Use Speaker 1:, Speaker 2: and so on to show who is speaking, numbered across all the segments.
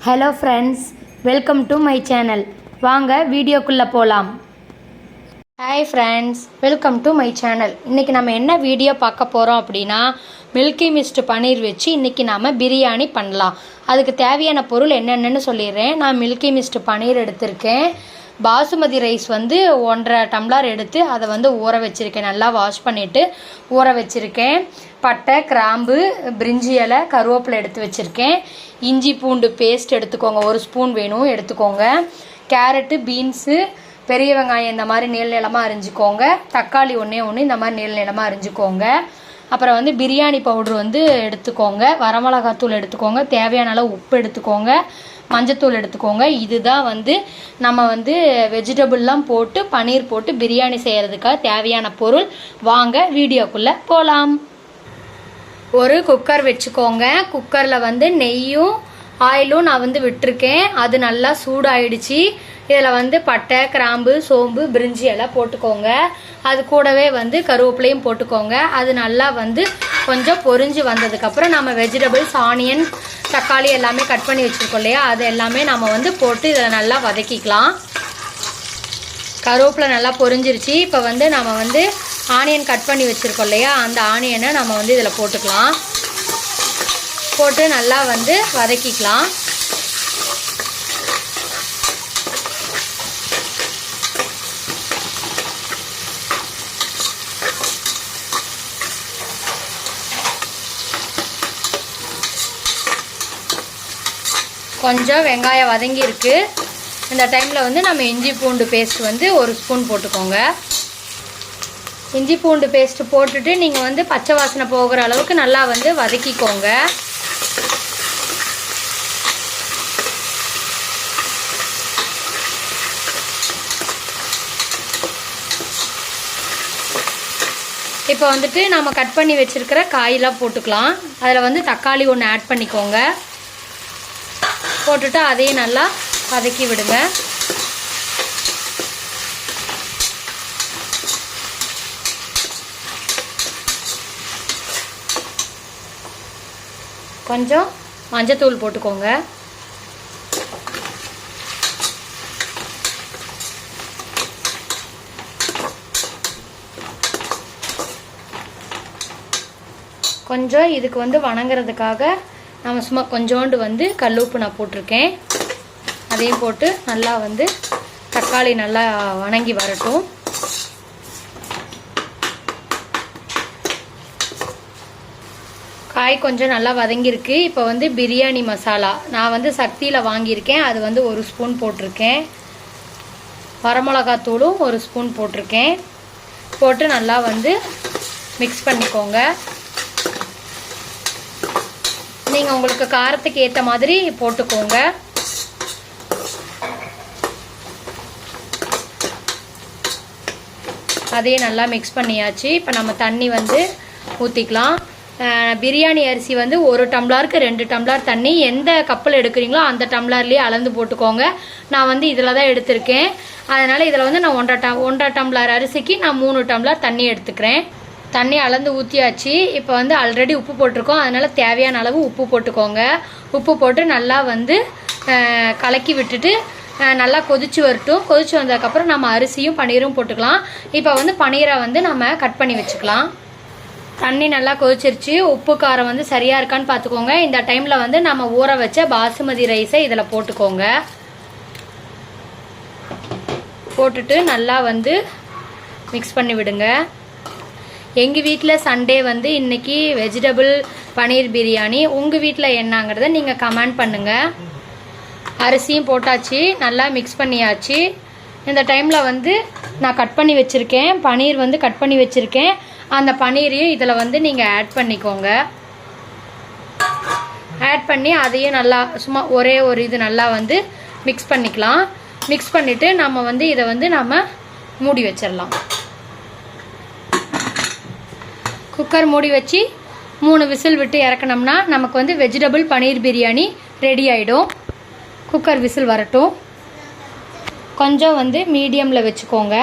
Speaker 1: Hello friends, welcome to my channel. வாங்க வீடியோக்குள்ளே போகலாம். Hi friends, welcome to my channel. இன்றைக்கி நம்ம என்ன வீடியோ பார்க்க போகிறோம் அப்படின்னா, மில்கி மிஸ்ட் பன்னீர் வச்சு இன்றைக்கி நாம் பிரியாணி பண்ணலாம். அதுக்கு தேவையான பொருள் என்னென்னு சொல்லிடுறேன். நான் மில்கி மிஸ்ட் பன்னீர் எடுத்திருக்கேன். பாசுமதி ரைஸ் 1.5 டம்ளர் எடுத்து அதை ஊற வச்சுருக்கேன். நல்லா வாஷ் பண்ணிவிட்டு ஊற வச்சுருக்கேன். பட்டை, கிராம்பு, பிரிஞ்சி இலை, கருவேப்பிலை எடுத்து வச்சுருக்கேன். இஞ்சி பூண்டு பேஸ்ட் எடுத்துக்கோங்க, 1 ஸ்பூன் வேணும் எடுத்துக்கோங்க. கேரட்டு, பீன்ஸு, பெரிய வெங்காயம் இந்த மாதிரி நீளமாக அரிஞ்சிக்கோங்க. தக்காளி ஒன்று இந்த மாதிரி நீளமாக அரிஞ்சிக்கோங்க. அப்புறம் பிரியாணி பவுட்ரு எடுத்துக்கோங்க. வரமிளகாத்தூள் எடுத்துக்கோங்க. தேவையான அளவு உப்பு எடுத்துக்கோங்க. மஞ்சத்தூள் எடுத்துக்கோங்க. இதுதான் நம்ம வெஜிடபிள்லாம் போட்டு பன்னீர் போட்டு பிரியாணி செய்கிறதுக்காக தேவையான பொருள். வாங்க வீடியோக்குள்ளே போகலாம். ஒரு குக்கர் வச்சுக்கோங்க. குக்கரில் நெய்யும் ஆயிலும் நான் விட்டுருக்கேன். அது நல்லா சூடாயிடுச்சு. இதில் பட்டை, கிராம்பு, சோம்பு, பிரிஞ்சி எல்லாம் போட்டுக்கோங்க. அது கூடவே கருவேப்பிலையும் போட்டுக்கோங்க. அது நல்லா கொஞ்சம் பொரிஞ்சு வந்ததுக்கப்புறம் நம்ம வெஜிடபிள்ஸ், ஆனியன், தக்காளி எல்லாமே கட் பண்ணி வச்சுருக்கோம் இல்லையா, அது எல்லாமே நம்ம போட்டு இதில் நல்லா வதக்கிக்கலாம். கருவேப்பிலை நல்லா பொரிஞ்சிருச்சு. இப்போ நம்ம ஆனியன் கட் பண்ணி வச்சுருக்கோம் இல்லையா, அந்த ஆனியனை நம்ம இதில் போட்டுக்கலாம். போட்டு நல்லா வதக்கிக்கலாம். கொஞ்சம் வெங்காயம் வதங்கியிருக்கு. இந்த டைமில் நம்ம இஞ்சி பூண்டு பேஸ்ட் 1 ஸ்பூன் போட்டுக்கோங்க. இஞ்சி பூண்டு பேஸ்ட்டு போட்டுட்டு நீங்கள் பச்சை வாசனை போகிற அளவுக்கு நல்லா வதக்கிக்கோங்க. இப்போ நம்ம கட் பண்ணி வச்சுருக்கிற காயெல்லாம் போட்டுக்கலாம். அதில் தக்காளி 1 ஆட் பண்ணிக்கோங்க. போட்டுட்டு அதையும் நல்லா வதக்கி விடுங்க. கொஞ்சம் மஞ்சத்தூள் போட்டுக்கோங்க. கொஞ்சம் இதுக்கு வணங்குறதுக்காக நம்ம சும்மா கொஞ்சோண்டு கல்லுப்பு நான் போட்டிருக்கேன். அதையும் போட்டு நல்லா தக்காளி நல்லா வணங்கி வரட்டும். காய் கொஞ்சம் நல்லா வதங்கியிருக்கு. இப்போ பிரியாணி மசாலா நான் சக்தியில் வாங்கியிருக்கேன். அது 1 ஸ்பூன் போட்டிருக்கேன். வரமிளகாத்தூளும் 1 ஸ்பூன் போட்டிருக்கேன். போட்டு நல்லா மிக்ஸ் பண்ணிக்கோங்க. நீங்கள் உங்களுக்கு காரத்துக்கு ஏற்ற மாதிரி போட்டுக்கோங்க. அதையே நல்லா மிக்ஸ் பண்ணியாச்சு. இப்போ நம்ம தண்ணி ஊற்றிக்கலாம். பிரியாணி அரிசி 1 டம்ளருக்கு 2 டம்ளர் தண்ணி. எந்த கப்பில் எடுக்கிறீங்களோ அந்த டம்ளர்லேயே அளந்து போட்டுக்கோங்க. நான் இதில் தான் எடுத்திருக்கேன். அதனால் இதில் நான் 1.5 டம்ளர் அரிசிக்கு நான் 3 டம்ளர் தண்ணி எடுத்துக்கிறேன். தண்ணி அளந்து ஊற்றியாச்சு. இப்போ ஆல்ரெடி உப்பு போட்டிருக்கோம். அதனால் தேவையான அளவு உப்பு போட்டுக்கோங்க. உப்பு போட்டு நல்லா கலக்கி விட்டுட்டு நல்லா கொதிச்சு வரட்டும். கொதிச்சு வந்ததுக்கப்புறம் நம்ம அரிசியும் பன்னீரும் போட்டுக்கலாம். இப்போ பன்னீரை நம்ம கட் பண்ணி வச்சுக்கலாம். தண்ணி நல்லா கொதிச்சிருச்சு. உப்பு காரம் சரியாக இருக்கான்னு பார்த்துக்கோங்க. இந்த டைமில் நம்ம ஊற வச்ச பாசுமதி ரைஸை இதில் போட்டுக்கோங்க. போட்டுட்டு நல்லா மிக்ஸ் பண்ணி விடுங்க. எங்கள் வீட்டில் சண்டே இன்றைக்கி வெஜிடபிள் பன்னீர் பிரியாணி. உங்கள் வீட்டில் என்னங்கிறத நீங்கள் கமெண்ட் பண்ணுங்கள். அரிசியும் போட்டாச்சு, நல்லா மிக்ஸ் பண்ணியாச்சு. இந்த டைமில் நான் கட் பண்ணி வச்சுருக்கேன் பன்னீர் கட் பண்ணி வச்சுருக்கேன். அந்த பன்னீரையும் இதில் நீங்கள் ஆட் பண்ணிக்கோங்க. ஆட் பண்ணி அதையும் நல்லா சும்மா ஒரே ஒரு இது நல்லா மிக்ஸ் பண்ணிக்கலாம். மிக்ஸ் பண்ணிவிட்டு நம்ம இதை நம்ம மூடி வச்சிடலாம். குக்கர் மூடி வச்சு 3 விசில் விட்டு இறக்கணும்னா நமக்கு வெஜிடபிள் பன்னீர் பிரியாணி ரெடி ஆகிடும். குக்கர் விசில் வரட்டும். கொஞ்சம் மீடியமில் வச்சுக்கோங்க.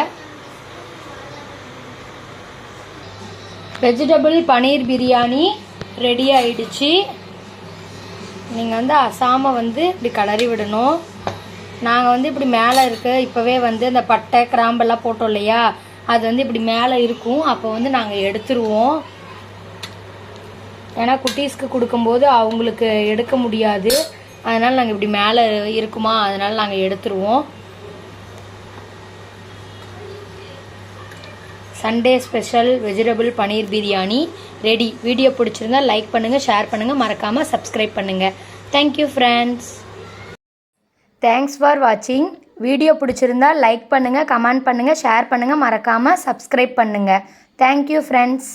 Speaker 1: வெஜிடபிள் பன்னீர் பிரியாணி ரெடி ஆயிடுச்சு. நீங்கள் வந்து அசாமல் வந்து இப்படி கிளறி விடணும். நாங்கள் வந்து இப்படி மேலே இருக்க இப்போவே வந்து அந்த பட்டை கிராம்பெல்லாம் போட்டோம் இல்லையா, அது வந்து இப்படி மேலே இருக்கும். அப்போ வந்து நாங்கள் எடுத்துருவோம். ஏன்னா குட்டீஸ்க்கு கொடுக்கும்போது அவங்களுக்கு எடுக்க முடியாது. அதனால் நாங்கள் இப்படி மேலே இருக்குமா, அதனால் நாங்கள் எடுத்துருவோம். சண்டே ஸ்பெஷல் வெஜிடபிள் பன்னீர் பிரியாணி ரெடி. வீடியோ பிடிச்சிருந்தா லைக் பண்ணுங்கள், ஷேர் பண்ணுங்கள், மறக்காமல் சப்ஸ்கிரைப் பண்ணுங்கள். Thank you friends. தேங்க்ஸ் ஃபார் வாட்சிங். வீடியோ பிடிச்சிருந்தா லைக் பண்ணுங்கள், கமெண்ட் பண்ணுங்கள், ஷேர் பண்ணுங்கள், மறக்காமல் சப்ஸ்கிரைப் பண்ணுங்கள். Thank you friends.